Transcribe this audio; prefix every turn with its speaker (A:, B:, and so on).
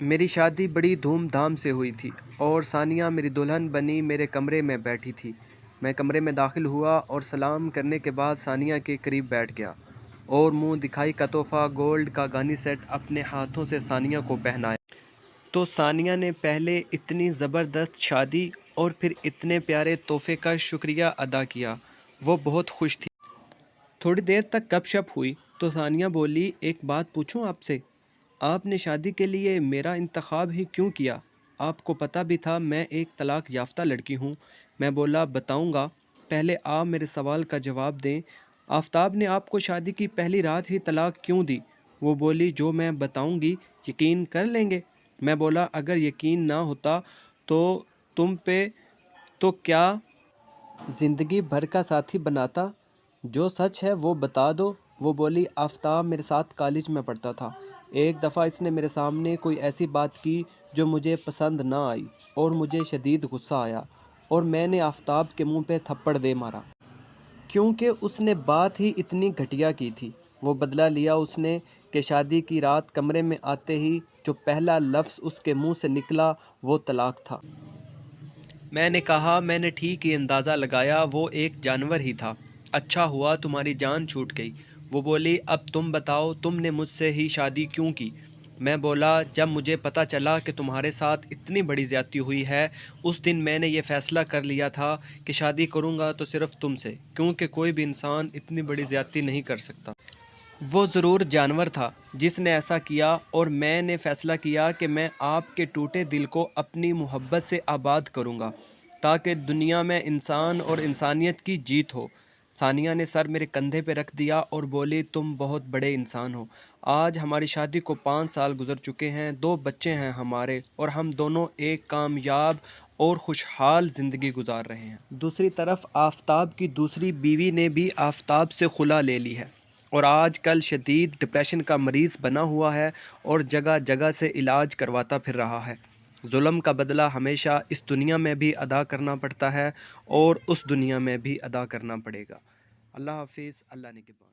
A: میری شادی بڑی دھوم دھام سے ہوئی تھی اور ثانیہ میری دلہن بنی میرے کمرے میں بیٹھی تھی۔ میں کمرے میں داخل ہوا اور سلام کرنے کے بعد ثانیہ کے قریب بیٹھ گیا اور منہ دکھائی کا تحفہ گولڈ کا گانی سیٹ اپنے ہاتھوں سے ثانیہ کو پہنایا۔ تو ثانیہ نے پہلے اتنی زبردست شادی اور پھر اتنے پیارے تحفے کا شکریہ ادا کیا۔ وہ بہت خوش تھی۔ تھوڑی دیر تک گپ شپ ہوئی تو ثانیہ بولی، ایک بات پوچھوں آپ سے؟ آپ نے شادی کے لیے میرا انتخاب ہی کیوں کیا؟ آپ کو پتہ بھی تھا میں ایک طلاق یافتہ لڑکی ہوں۔ میں بولا بتاؤں گا، پہلے آپ میرے سوال کا جواب دیں۔ آفتاب نے آپ کو شادی کی پہلی رات ہی طلاق کیوں دی؟ وہ بولی جو میں بتاؤں گی یقین کر لیں گے۔ میں بولا اگر یقین نہ ہوتا تو تم پہ تو کیا زندگی بھر کا ساتھی بناتا؟ جو سچ ہے وہ بتا دو۔ وہ بولی آفتاب میرے ساتھ کالج میں پڑھتا تھا۔ ایک دفعہ اس نے میرے سامنے کوئی ایسی بات کی جو مجھے پسند نہ آئی اور مجھے شدید غصہ آیا اور میں نے آفتاب کے منہ پہ تھپڑ دے مارا، کیونکہ اس نے بات ہی اتنی گھٹیا کی تھی۔ وہ بدلہ لیا اس نے کہ شادی کی رات کمرے میں آتے ہی جو پہلا لفظ اس کے منہ سے نکلا وہ طلاق تھا۔ میں نے کہا میں نے ٹھیک ہی اندازہ لگایا، وہ ایک جانور ہی تھا۔ اچھا ہوا تمہاری جان چھوٹ گئی۔ وہ بولی اب تم بتاؤ تم نے مجھ سے ہی شادی کیوں کی؟ میں بولا جب مجھے پتہ چلا کہ تمہارے ساتھ اتنی بڑی زیادتی ہوئی ہے، اس دن میں نے یہ فیصلہ کر لیا تھا کہ شادی کروں گا تو صرف تم سے، کیونکہ کوئی بھی انسان اتنی بڑی زیادتی نہیں کر سکتا۔ وہ ضرور جانور تھا جس نے ایسا کیا، اور میں نے فیصلہ کیا کہ میں آپ کے ٹوٹے دل کو اپنی محبت سے آباد کروں گا تاکہ دنیا میں انسان اور انسانیت کی جیت ہو۔ ثانیہ نے سر میرے کندھے پہ رکھ دیا اور بولی تم بہت بڑے انسان ہو۔ آج ہماری شادی کو 5 سال گزر چکے ہیں، 2 بچے ہیں ہمارے، اور ہم دونوں ایک کامیاب اور خوشحال زندگی گزار رہے ہیں۔ دوسری طرف آفتاب کی دوسری بیوی نے بھی آفتاب سے خلا لے لی ہے اور آج کل شدید ڈپریشن کا مریض بنا ہوا ہے اور جگہ جگہ سے علاج کرواتا پھر رہا ہے۔ ظلم کا بدلہ ہمیشہ اس دنیا میں بھی ادا کرنا پڑتا ہے اور اس دنیا میں بھی ادا کرنا پڑے گا۔ اللہ حافظ، اللہ نگہبان۔